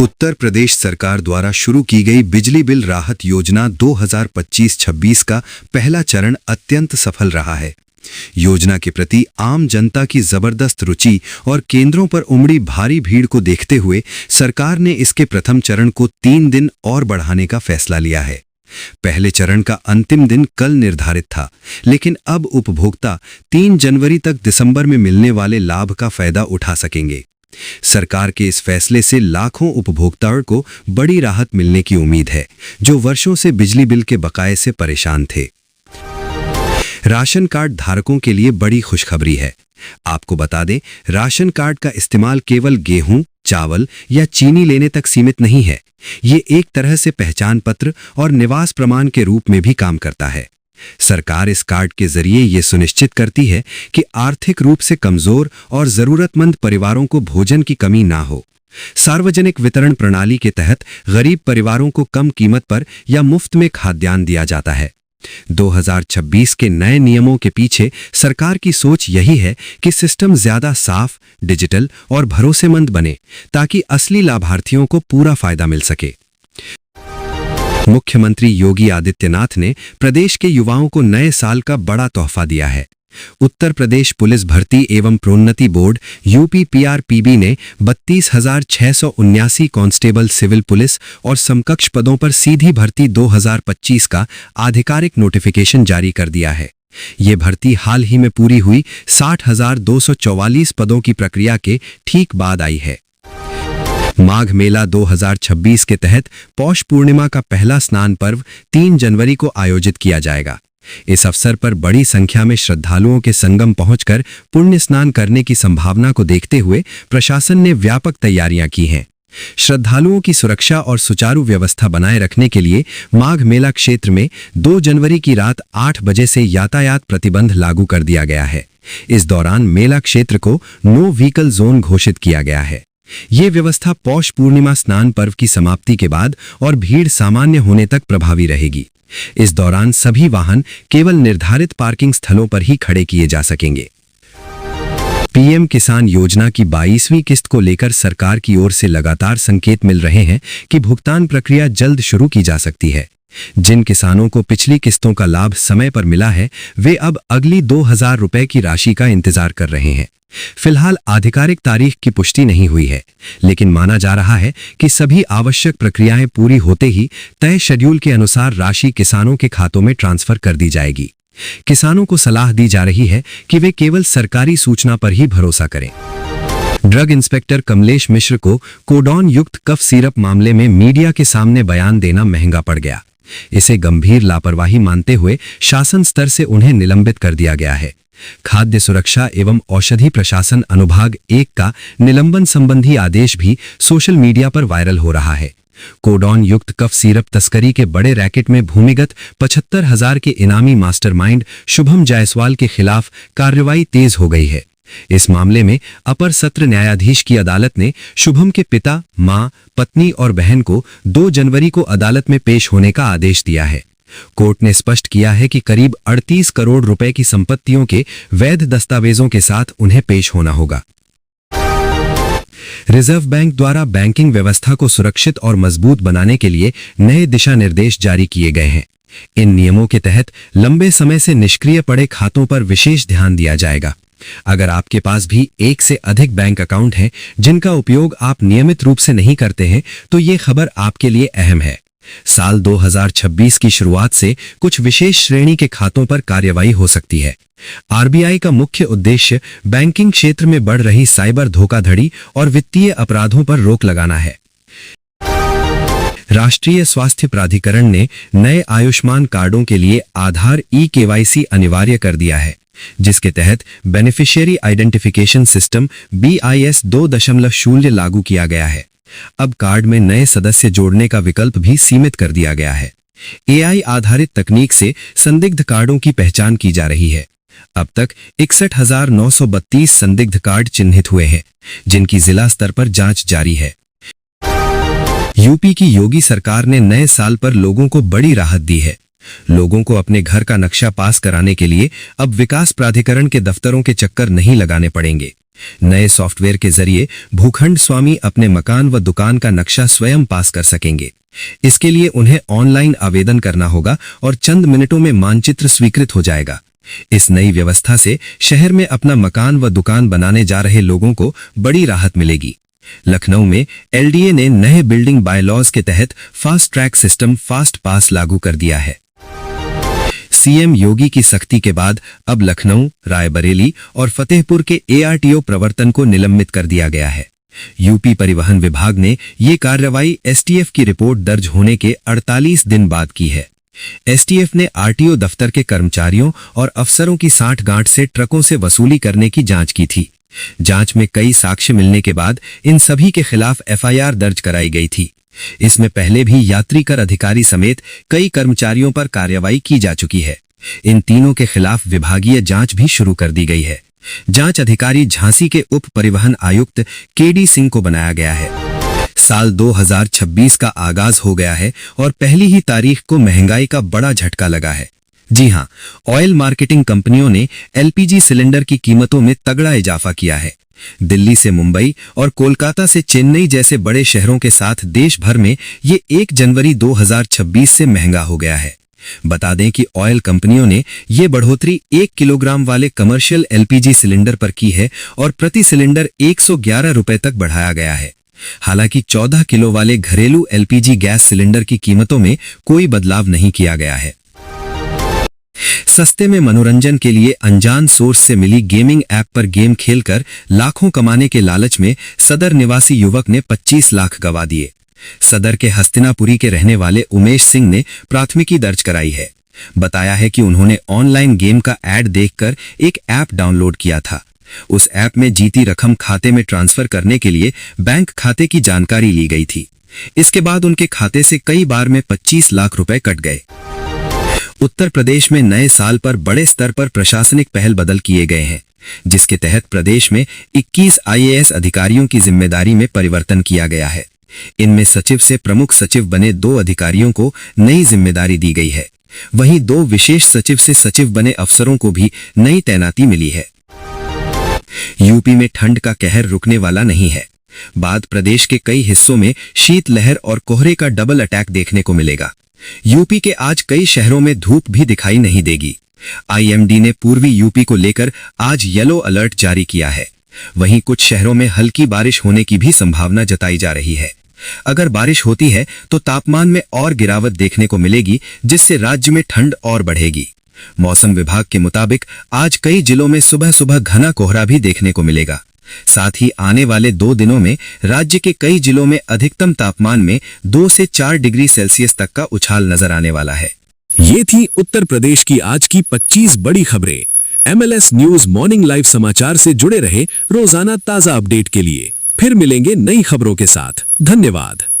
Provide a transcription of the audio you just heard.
उत्तर प्रदेश सरकार द्वारा शुरू की गई बिजली बिल राहत योजना 2025-26 का पहला चरण अत्यंत सफल रहा है। योजना के प्रति आम जनता की जबरदस्त रुचि और केंद्रों पर उमड़ी भारी भीड़ को देखते हुए सरकार ने इसके प्रथम चरण को 3 दिन और बढ़ाने का फैसला लिया है। पहले चरण का अंतिम दिन कल निर्धारित था, लेकिन अब उपभोक्ता 3 जनवरी तक दिसंबर में मिलने वाले लाभ का फायदा उठा सकेंगे। सरकार के इस फैसले से लाखों उपभोक्ताओं को बड़ी राहत मिलने की उम्मीद है, जो वर्षों से बिजली बिल के बकाये से परेशान थे। राशन कार्ड धारकों के लिए बड़ी खुशखबरी है। आपको बता दें, राशन कार्ड का इस्तेमाल केवल गेहूं, चावल या चीनी लेने तक सीमित नहीं है। ये एक तरह से पहचान पत्र और निवास प्रमाण के रूप में भी काम करता है। सरकार इस कार्ड के जरिए ये सुनिश्चित करती है कि आर्थिक रूप से कमजोर और जरूरतमंद परिवारों को भोजन की कमी ना हो। सार्वजनिक वितरण प्रणाली के तहत गरीब परिवारों को कम कीमत पर या मुफ्त में खाद्यान्न दिया जाता है। 2026 के नए नियमों के पीछे सरकार की सोच यही है कि सिस्टम ज्यादा साफ, डिजिटल और भरोसेमंद बने, ताकि असली लाभार्थियों को पूरा फायदा मिल सके। मुख्यमंत्री योगी आदित्यनाथ ने प्रदेश के युवाओं को नए साल का बड़ा तोहफा दिया है। उत्तर प्रदेश पुलिस भर्ती एवं प्रोन्नति बोर्ड UPPRPB ने 32,679 कांस्टेबल सिविल पुलिस और समकक्ष पदों पर सीधी भर्ती 2025 का आधिकारिक नोटिफिकेशन जारी कर दिया है। ये भर्ती हाल ही में पूरी हुई 60,244 पदों की प्रक्रिया के ठीक बाद आई है। माघ मेला 2026 के तहत पौष पूर्णिमा का पहला स्नान पर्व 3 जनवरी को आयोजित किया जाएगा। इस अवसर पर बड़ी संख्या में श्रद्धालुओं के संगम पहुंचकर पुण्य स्नान करने की संभावना को देखते हुए प्रशासन ने व्यापक तैयारियां की हैं। श्रद्धालुओं की सुरक्षा और सुचारू व्यवस्था बनाए रखने के लिए माघ मेला क्षेत्र में 2 जनवरी की रात 8 बजे से यातायात प्रतिबंध लागू कर दिया गया है। इस दौरान मेला क्षेत्र को नो व्हीकल जोन घोषित किया गया है। ये व्यवस्था पौष पूर्णिमा स्नान पर्व की समाप्ति के बाद और भीड़ सामान्य होने तक प्रभावी रहेगी। इस दौरान सभी वाहन केवल निर्धारित पार्किंग स्थलों पर ही खड़े किए जा सकेंगे। पीएम किसान योजना की 22वीं किस्त को लेकर सरकार की ओर से लगातार संकेत मिल रहे हैं कि भुगतान प्रक्रिया जल्द शुरू की जा सकती है। जिन किसानों को पिछली किस्तों का लाभ समय पर मिला है, वे अब अगली 2,000 रुपए की राशि का इंतजार कर रहे हैं। फिलहाल आधिकारिक तारीख की पुष्टि नहीं हुई है, लेकिन माना जा रहा है कि सभी आवश्यक प्रक्रियाएं पूरी होते ही तय शेड्यूल के अनुसार राशि किसानों के खातों में ट्रांसफर कर दी जाएगी। किसानों को सलाह दी जा रही है कि वे केवल सरकारी सूचना पर ही भरोसा करें। ड्रग इंस्पेक्टर कमलेश मिश्र को कोडॉन युक्त कफ सिरप मामले में मीडिया के सामने बयान देना महंगा पड़ गया। इसे गंभीर लापरवाही मानते हुए शासन स्तर से उन्हें निलंबित कर दिया गया है। खाद्य सुरक्षा एवं औषधि प्रशासन अनुभाग 1 का निलंबन संबंधी आदेश भी सोशल मीडिया पर वायरल हो रहा है। कोडॉन युक्त कफ सिरप तस्करी के बड़े रैकेट में भूमिगत 75,000 के इनामी मास्टरमाइंड शुभम जायसवाल के खिलाफ कार्रवाई तेज हो गई है। इस मामले में अपर सत्र न्यायाधीश की अदालत ने शुभम के पिता, मां, पत्नी और बहन को 2 जनवरी को अदालत में पेश होने का आदेश दिया है। कोर्ट ने स्पष्ट किया है कि करीब 38 करोड़ रुपए की संपत्तियों के वैध दस्तावेजों के साथ उन्हें पेश होना होगा। रिजर्व बैंक द्वारा बैंकिंग व्यवस्था को सुरक्षित और मजबूत बनाने के लिए नए दिशा निर्देश जारी किए गए हैं। इन नियमों के तहत लंबे समय से निष्क्रिय पड़े खातों पर विशेष ध्यान दिया जाएगा। अगर आपके पास भी 1 से अधिक बैंक अकाउंट हैं जिनका उपयोग आप नियमित रूप से नहीं करते हैं, तो ये खबर आपके लिए अहम है। साल 2026 की शुरुआत से कुछ विशेष श्रेणी के खातों पर कार्रवाई हो सकती है। आरबीआई का मुख्य उद्देश्य बैंकिंग क्षेत्र में बढ़ रही साइबर धोखाधड़ी और वित्तीय अपराधों पर रोक लगाना है। राष्ट्रीय स्वास्थ्य प्राधिकरण ने नए आयुष्मान कार्डों के लिए आधार eKYC अनिवार्य कर दिया है, जिसके तहत बेनिफिशियरी आइडेंटिफिकेशन सिस्टम BIS 2.0 लागू किया गया है। अब कार्ड में नए सदस्य जोड़ने का विकल्प भी सीमित कर दिया गया है। AI आधारित तकनीक से संदिग्ध कार्डों की पहचान की जा रही है। अब तक 61,932 संदिग्ध कार्ड चिन्हित हुए हैं, जिनकी जिला स्तर पर जांच जारी है। यूपी की योगी सरकार ने नए साल पर लोगों को बड़ी राहत दी है। लोगों को अपने घर का नक्शा पास कराने के लिए अब विकास प्राधिकरण के दफ्तरों के चक्कर नहीं लगाने पड़ेंगे। नए सॉफ्टवेयर के जरिए भूखंड स्वामी अपने मकान व दुकान का नक्शा स्वयं पास कर सकेंगे। इसके लिए उन्हें ऑनलाइन आवेदन करना होगा और चंद मिनटों में मानचित्र स्वीकृत हो जाएगा। इस नई व्यवस्था से शहर में अपना मकान व दुकान बनाने जा रहे लोगों को बड़ी राहत मिलेगी। लखनऊ में एलडीए ने नए बिल्डिंग बायलॉज के तहत फास्ट ट्रैक सिस्टम फास्ट पास लागू कर दिया है। सीएम योगी की सख्ती के बाद अब लखनऊ, रायबरेली और फतेहपुर के एआरटीओ प्रवर्तन को निलंबित कर दिया गया है। यूपी परिवहन विभाग ने ये कार्रवाई एसटीएफ की रिपोर्ट दर्ज होने के 48 दिन बाद की है। एसटीएफ ने आरटीओ दफ्तर के कर्मचारियों और अफसरों की साठगांठ से ट्रकों से वसूली करने की जांच की थी। जांच में कई साक्ष्य मिलने के बाद इन सभी के खिलाफ एफआईआर दर्ज कराई गई थी। इसमें पहले भी यात्री कर अधिकारी समेत कई कर्मचारियों पर कार्रवाई की जा चुकी है। इन तीनों के खिलाफ विभागीय जांच भी शुरू कर दी गई है। जांच अधिकारी झांसी के उप परिवहन आयुक्त केडी सिंह को बनाया गया है। साल 2026 का आगाज हो गया है और पहली ही तारीख को महंगाई का बड़ा झटका लगा है। जी हां, ऑयल मार्केटिंग कंपनियों ने एलपीजी सिलेंडर की कीमतों में तगड़ा इजाफा किया है। दिल्ली से मुंबई और कोलकाता से चेन्नई जैसे बड़े शहरों के साथ देश भर में ये 1 जनवरी 2026 से महंगा हो गया है। बता दें कि ऑयल कंपनियों ने ये बढ़ोतरी 1 किलोग्राम वाले कमर्शियल एलपीजी सिलेंडर पर की है और प्रति सिलेंडर 111 रुपए तक बढ़ाया गया है। हालांकि 14 किलो वाले घरेलू एलपीजी गैस सिलेंडर की कीमतों में कोई बदलाव नहीं किया गया है। सस्ते में मनोरंजन के लिए अनजान सोर्स से मिली गेमिंग ऐप पर गेम खेलकर लाखों कमाने के लालच में सदर निवासी युवक ने 25 लाख गंवा दिए। सदर के हस्तिनापुरी के रहने वाले उमेश सिंह ने प्राथमिकी दर्ज कराई है। बताया है कि उन्होंने ऑनलाइन गेम का ऐड देखकर एक ऐप डाउनलोड किया था। उस ऐप में जीती रकम खाते में ट्रांसफर करने के लिए बैंक खाते की जानकारी ली गई थी। इसके बाद उनके खाते से कई बार में 25 लाख रुपए कट गए। उत्तर प्रदेश में नए साल पर बड़े स्तर पर प्रशासनिक पहल बदल किए गए हैं, जिसके तहत प्रदेश में 21 आईएएस अधिकारियों की जिम्मेदारी में परिवर्तन किया गया है। इनमें सचिव से प्रमुख सचिव बने 2 अधिकारियों को नई जिम्मेदारी दी गई है। वहीं 2 विशेष सचिव से सचिव बने अफसरों को भी नई तैनाती मिली है। यूपी में ठंड का कहर रुकने वाला नहीं है। बाद प्रदेश के कई हिस्सों में शीतलहर और कोहरे का डबल अटैक देखने को मिलेगा। यूपी के आज कई शहरों में धूप भी दिखाई नहीं देगी। आईएमडी ने पूर्वी यूपी को लेकर आज येलो अलर्ट जारी किया है। वहीं कुछ शहरों में हल्की बारिश होने की भी संभावना जताई जा रही है। अगर बारिश होती है तो तापमान में और गिरावट देखने को मिलेगी, जिससे राज्य में ठंड और बढ़ेगी। मौसम विभाग के मुताबिक आज कई जिलों में सुबह सुबह घना कोहरा भी देखने को मिलेगा। साथ ही आने वाले 2 दिनों में राज्य के कई जिलों में अधिकतम तापमान में 2 से 4 डिग्री सेल्सियस तक का उछाल नजर आने वाला है। ये थी उत्तर प्रदेश की आज की 25 बड़ी खबरें। MLS न्यूज मॉर्निंग लाइव समाचार से जुड़े रहे रोजाना ताजा अपडेट के लिए। फिर मिलेंगे नई खबरों के साथ। धन्यवाद।